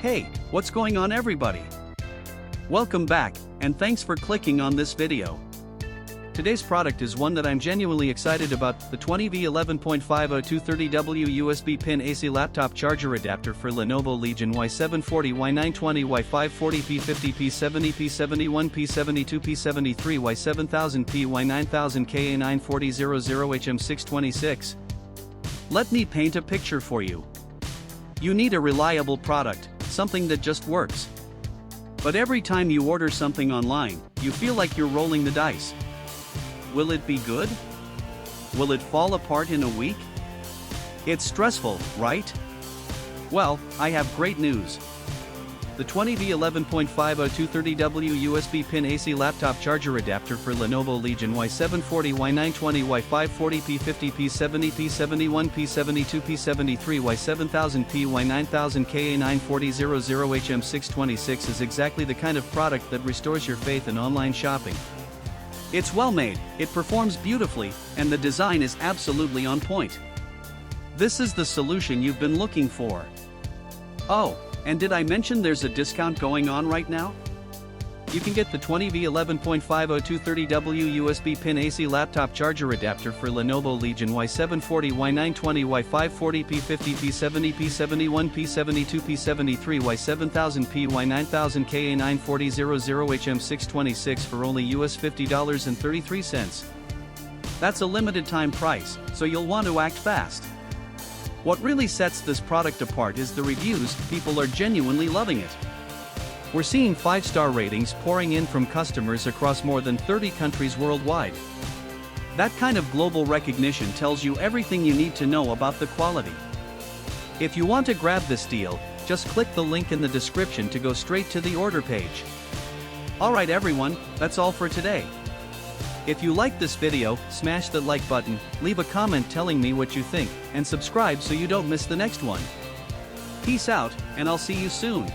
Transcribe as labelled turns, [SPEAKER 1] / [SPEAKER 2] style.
[SPEAKER 1] Hey, what's going on everybody? Welcome back, and thanks for clicking on this video. Today's product is one that I'm genuinely excited about, the 20V 11.5A 230W USB pin AC laptop charger adapter for Lenovo Legion Y740, Y920, Y540, P50, P70, P71, P72, P73, Y7000P, Y9000, KA94000 HM626. Let me paint a picture for you. You need a reliable product, something that just works. But every time you order something online, you feel like you're rolling the dice. Will it be good? Will it fall apart in a week? It's stressful, right? Well, I have great news. The 20V 11.5A 230W USB pin AC laptop charger adapter for Lenovo Legion Y740, Y920, Y540, P50, P70, P71, P72, P73, Y7000P, Y9000, KA94000 HM626 is exactly the kind of product that restores your faith in online shopping. It's well made, it performs beautifully, and the design is absolutely on point. This is the solution you've been looking for. Oh, and did I mention there's a discount going on right now? You can get the 20V 11.5A 230W USB pin AC laptop charger adapter for Lenovo Legion Y740, Y920, Y540, P50, P70, P71, P72, P73, Y7000P, Y9000, KA94000 HM626 for only US $50.33. That's a limited time price, so you'll want to act fast. What really sets this product apart is the reviews. People are genuinely loving it. We're seeing 5-star ratings pouring in from customers across more than 30 countries worldwide. That kind of global recognition tells you everything you need to know about the quality. If you want to grab this deal, just click the link in the description to go straight to the order page. Alright everyone, that's all for today. If you liked this video, smash the like button, leave a comment telling me what you think, and subscribe so you don't miss the next one. Peace out, and I'll see you soon.